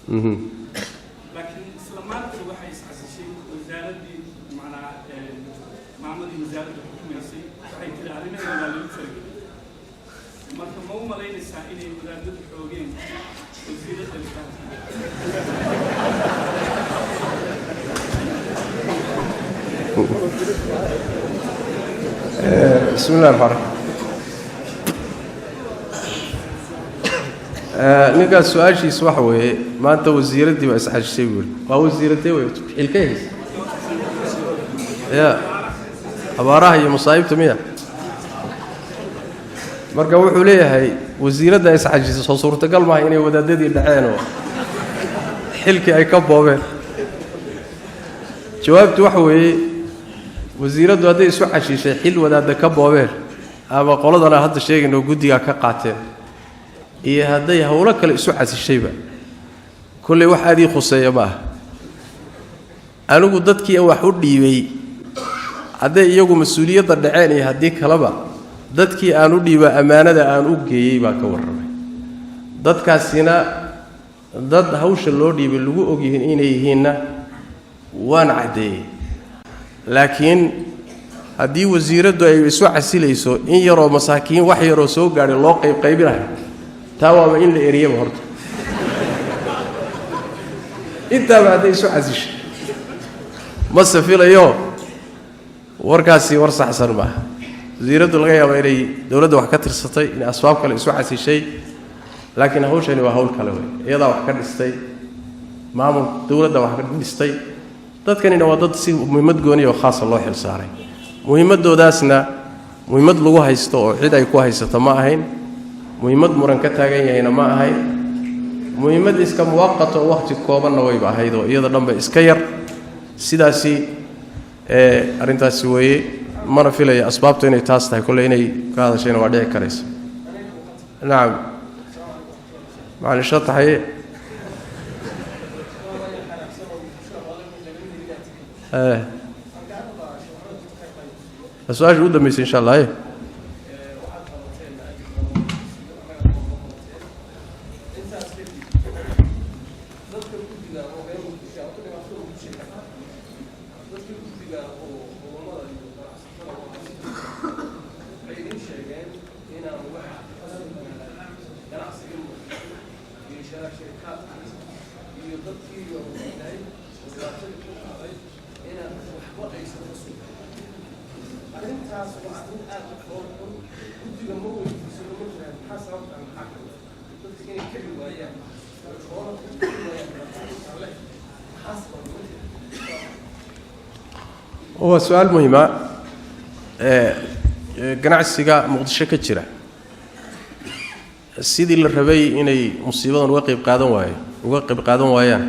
لكن إسلامات وحي شيء وزارة معنا معمل وزارة الحكومة يصير وحي كده علينا ولا للفرق مركب مو ملاين السائلين وزارة الحقوقين وزيرة بسم الله الرحمن الرحيم. ninkaas su-aashiis waxa weeye maanta wasiiraddii baa isxajisay buuri waa wasiiradee wey xilkahays ya abaaraha iyo masaa'ibta miya marka wuxuu leeyahay wasiiradda isxajisay soo suurtagal maaha inay wadaadadii dhaceen oo xilkii ay ka boobeen jawaabtu waxa weeye wasiiraddu hadday isu xashiishay xil wadaadda ka boobeen ama qoladana hadda sheegayno guddigaa ka qaateen iyo hadday hawlo kale isu xasishayba kulley wax aad ii khuseeya ma aha anigu dadkii wax u dhiibay hadday iyagu mas-uuliyadda dhaceen iyo haddii kaleba dadkii aan u dhiiba ammaanada aan u geeyey baa ka warramay dadkaasina dad hawsha loo dhiibay lagu ogyihiin inay yihiinna waan caddeeyey laakiin haddii wasiiraddu ay isu casilayso in yaroo masaakiin wax yaroo soo gaadhay loo qaybinayo taa waaba in la eriyaba horta intaaba hadday isu casishay mase filayo warkaasi war saxsan maaha wasiiraddu laga yaaba inay dowladda wax ka tirsatay inay asbaab kale isu casishay laakiin hawshani waa hawl kale wey iyadaa wax ka dhistay maamul dowladda wax ka dhistay dadkanina waa dad si muhiimad gooni oo khaasa loo xil saaray muhiimadoodaasna muhiimad lagu haysto oo cid ay ku haysato ma ahayn muhiimad muran ka taagan yahayna ma ahayn muhiimad iska muwaqato oo waqti koobanna wayba ahayd oo iyada dhanba iska yar sidaasi arrintaasi weeye mana filaya asbaabtu inay taas tahay kolley inay ka hadashayna waa dhici karaysa nacam macalin shataxaye su-aasha u dambaysa insha allah هو سؤال مهم ganacsiga muqdisho ka jira sidii la rabay inay musiibadan uga qayb qaadan waayaan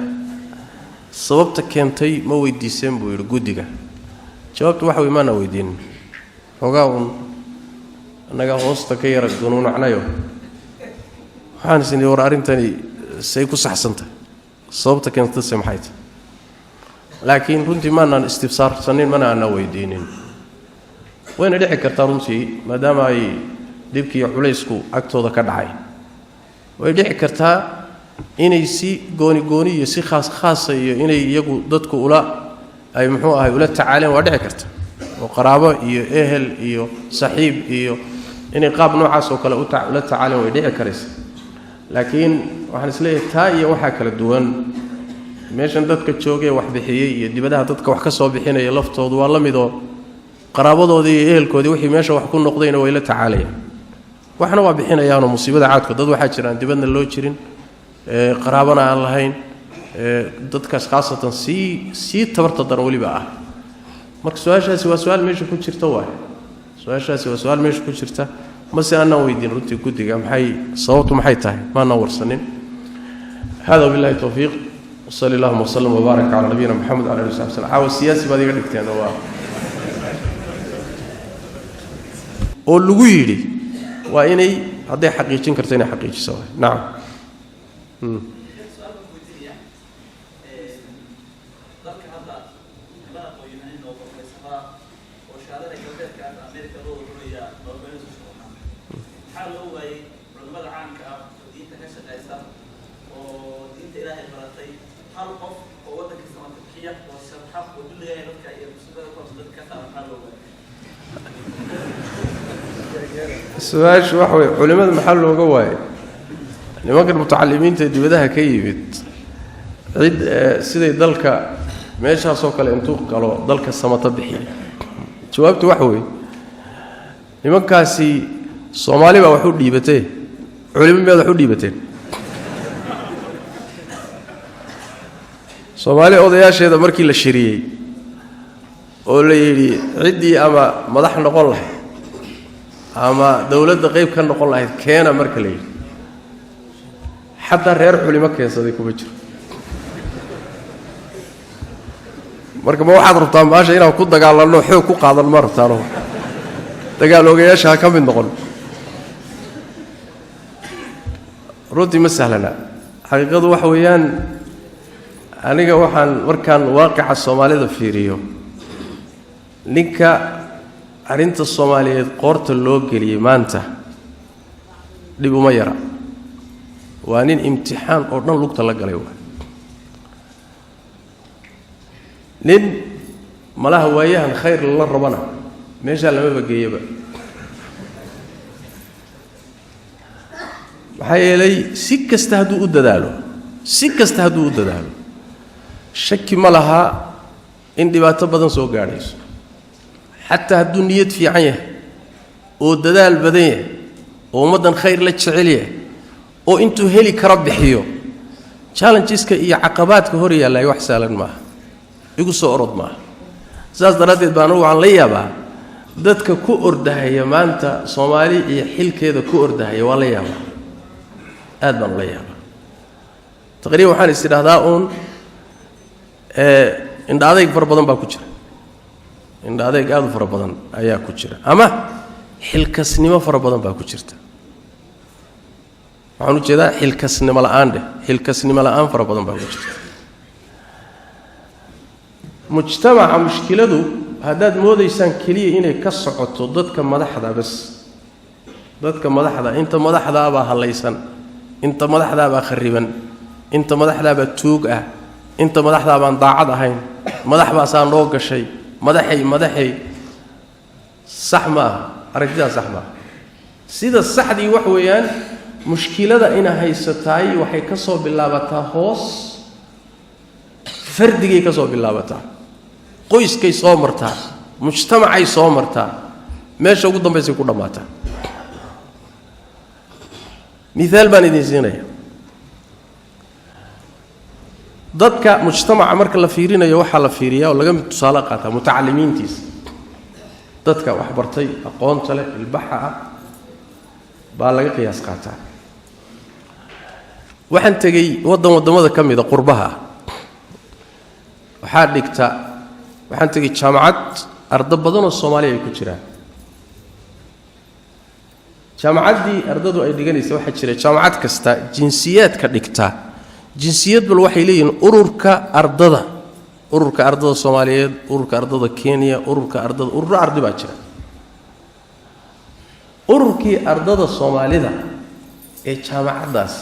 sababta keentay ma weydiiseen buu yiri gudiga jawaabtu waxa weey maana weydiin xogaa anaga hoosta ka yara gunuunacnayo waxaan isni war arintani say ku saxsanta sababta keentay maxay tahay laakiin runtii maana istifsaarsanin maana ana weydiinin wayna dhici kartaa runtii maadaama ay dibkii culaysku agtooda ka dhacay way dhici kartaa inay si gooni iyo si khaas iyo inay iyagu dadku ay muxuu ahay ula tacaaleen waa dhici karta oo qaraabo iyo ehel iyo saaxiib iyo inay qaab noocaas oo kale ula tacaaleen way dhici karaysa laakiin waxaan isleeyahay taa iyo waxa kala duwan meeshan dadka joogay wax bixiyay iyo dibadaha dadka wax ka soo bixinaya laftoodu waa la mid oo qaraabadoodii iyo ehelkoodii wixii meesha wax ku noqdayna way la tacaalayaan waxna waa bixinayaan musiibada caadku dad waxa jiraan dibadna loo jirin qaraabana aan lahayn dadkaas khaasatan si tabarta daran waliba ah marka su'aashaasi waa su'aal meesha ku jirta su'aashaasi waa su'aal meesha ku jirta ma si aanan weydiin runtii gudiga sababtu maxay tahay ma aan warsanin hada billahi tawfiiq وصلى الله وسلم وبارك على نبينا محمد وعلى اله وصحبه وسلم عاوز سياسي بعد يقول لك انا oo lagu yiri waa inay haday xaqiijin karto inay xaqiijiso naam إلهي مرتي هالقف وودك السماء تبكية والشرحة وكل جاي نبكى إلى مسلمة وصدق كثر حلوة السؤال شو وحوي علماء المحل وقواي nimankan mutacalimiinta dibadaha ka yimid cid siday dalka meeshaas oo kale intuu galo dalka samata bixiyo jawaabtu waxa weey nimankaasi Soomaaliba wax u dhiibatay culimada wax u dhiibateen Soomaali odayaasheeda markii la shiriyay oo la yiri cidii ama madax noqon lahayd ama dawladda qayb ka noqon lahayd keena marka la yiri حتى reer culimo keensaday kuma jiro marka ma waxaad rabtaa maasha inaan ku dagaalano xoog ku qaadan ma rabtaano dagaal ogayaasha ka mid noqon runtii ma sahlana xaqiiqadu waxa weeyaan aniga waxaan markaan waaqica Soomaalida fiiriyo ninka arinta Soomaaliyeed qoorta loo geliyay maanta dib uma yara waa nin imtixaan oo dhan lugta la galay waa nin malaha waayahan khayr la rabana meesha lama bageeyaba maxaa yeelay si kasta hadduu u dadaalo shaki ma laha in dhibaato badan soo gaadhayso xataa hadduu niyad fiican yahay oo dadaal badan yahay oo ummadan khayr la jecel yahay oo intuu heli kara bixiyo challengeska iyo caqabaadka hor yaallay wax saalan ma igu soo orod ma saas daradeed baan waxaan la yaabaa dadka ku ordahaya maanta Soomaali iyo xilkeeda ku ordahaya waa la yaabaa aad baan la yaabaa taqriiban waxaan isdhaahdaa indhaadayg far badan baa ku jira indhaadayg aad u far badan ayaa ku jira ama xilkasnimo far badan baa ku jirta waxaan u jeedaa xilkasnimo la'aan fara badan baa ku jirta mujtamaca mushkiladu haddaad moodaysaan keliya inay ka socoto dadka madaxda bas dadka madaxda inta madaxdaabaa halaysan inta madaxdaabaa khariban inta madaxdaabaa tuug ah inta madaxdaabaan daacad ahayn madaxbaasaa noo gashay madaxay sax maaha aragtidaa sax maaha sida saxdii wax weeyaan mushkilada ina haysataay waxay ka soo bilaabataa hoos fardigay ka soo bilaabataa qoyskay soo martaa mujtamacay soo martaa meesha ugu dambeysay ku dhamaataa midaal baan idin siinaya dadka mujtamaca marka la fiirinayo waxa la fiiriyaa oo laga mid tusaale qaata mutacallimiintiisa dadka wax bartay aqoonta leh ilbaxa ah baa laga qiyaas qaataa waxaan tagay wadamada kamida qurbaha waxaan tagay jaamacad arda badan oo Soomaali ay ku jiraan jaamacadii ardadu ay dhiganaysa waxa jira jaamacad kasta jinsiyad ka dhigta jinsiyad bal waxay leeyihiin ururka ardada Soomaaliyeed ururka ardada Kenya urur arday baa jira ururkii ardada Soomaalida ee jaamacadaas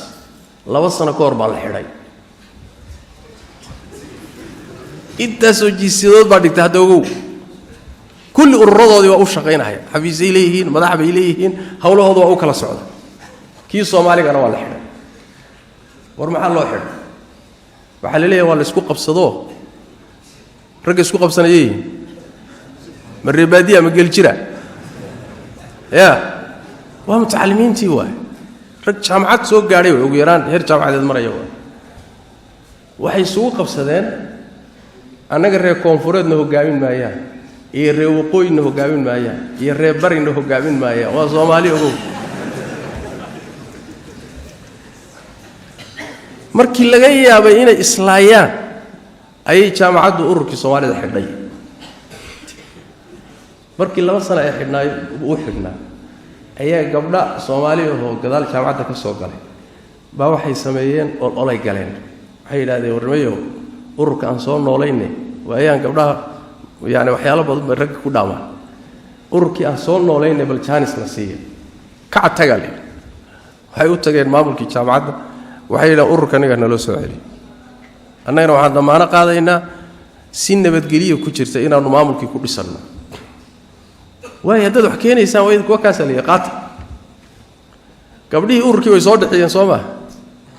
2 sano ka hor baa la xidhay intaasoo jiisiyadood baa dhigtay hadda ogow kulli ururadoodii waa u shaqaynaya xafiisay leeyihiin madax bay leeyihiin hawlahooda waa u kala socda kii Soomaaligana waa la xidhay war maxaa loo xidhay waxa la leeyahay waa la isku qabsado rag isku qabsanayay maribadiya ma gel jira waa mutacallimiintii waay rag jaamacad soo gaaray ugu yaraan heer jaamacadeed maraya waxay isugu qabsadeen annaga reer koonfureedna hogaamin maayaan iyo reer waqooyina hogaamin maayaan iyo reer barina hogaamin maayaan waa Soomaali ogow markii laga yaabay inay islaayaan ayay jaamacaddu ururkii Soomaalida xidhay markii 2 sano ay xidhnay u xidhnaa ayaa gabdha Soomaali oo gadaal jaamacadda ka soo galay baa waxay sameeyeen olay galeen waxay yiraahdeen warmayo ururka aan soo nooleynay waayaan gabdhaha yaani waxyaalo badan rag ku dhaamaan ururkii aan soo nooleynay bal jaanis la siiyay ka tagale waxay u tageen maamulkii jaamacadda waxay yiraahdeen ururkaniga naloo soo celi annagana waxaan damaano qaadaynaa si nabadgeliya ku jirta inaanu maamulkii ku dhisanno waayo haddaad wax keenaysaan waa idinku wakaasaa la qaata gabdhihii ururkii way soo dhexeeyeen soo maa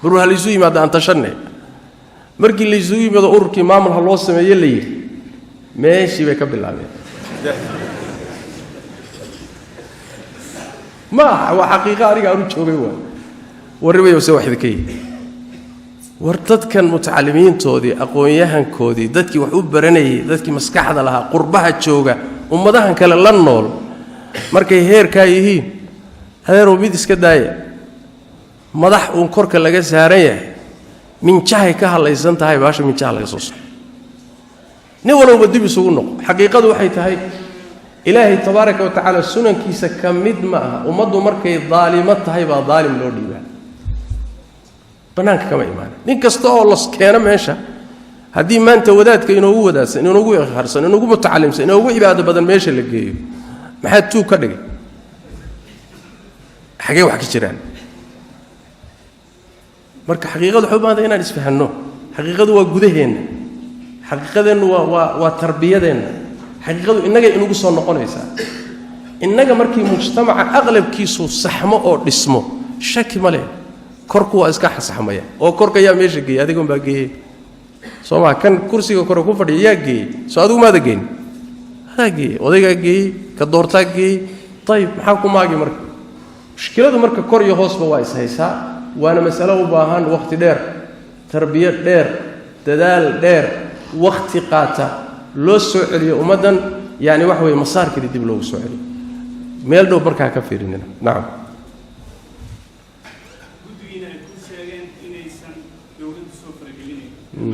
barur ha laysu yimaada aan tashanne markii laysu yimaado ururkii maamul ha loo sameeye la yidhi meeshii bay ka bilaabeen ma aha waa xaqiiqa aniga aanu joogay waa warribayo se wax idinka yihi war dadkan mutacalimiintoodii aqoon-yahankoodii dadkii wax u baranayay dadkii maskaxda lahaa qurbaha jooga ummadahan kale la nool markay heerkaa yihiin adeerow mid iska daaya madax uun korka laga saaran yahay minjahay ka hadlaysan tahay baasha minjaha laga soo saaro nin walowba dib isugu noqo xaqiiqadu waxay tahay ilaahay tabaaraka wa tacaala sunankiisa ka mid ma aha ummaddu markay daalimo tahay baa daalim loo dhiibaa banaanka kama imaan nin kasta oo las keena meesha haddii maanta wadaadka inoogu wadaadsan inoogu ikharsan inoogu mutacallimsan inoogu cibaado badan meesha la geeyo maxaa tuug ka dhigay xagee wax ka jiraan marka xaqiiqadu waxay u baahan tahay inaan isfahanno xaqiiqadu waa gudaheenna xaqiiqadeennu waa tarbiyadeenna xaqiiqadu innagay inugu soo noqonaysaa innaga markii mujtamaca aqlabkiisu saxmo oo dhismo shaki ma leh korku waa iska xasaxmaya oo korka yaa meesha geeyey adigoon baa geeyey soo maa kan kursiga kore ku fadhiya yaa geeyey soo adigu maada geyn adaa geeyey odaygaa geeyey ka doortaa geeyey ayib maxaa ku maagi marka mushkiladu marka kor iyo hoosba waa ishaysaa waana masalo u baahan wakhti dheer tarbiyad dheer dadaal dheer wakhti qaata loo soo celiyo ummaddan yani waxa weeye masaarkeeda dib loogu soo celiyo meel dhow markaa ka fiirinina nacam guddigiina ay ku sheegeen inaysan dowladdu soo faragelinayn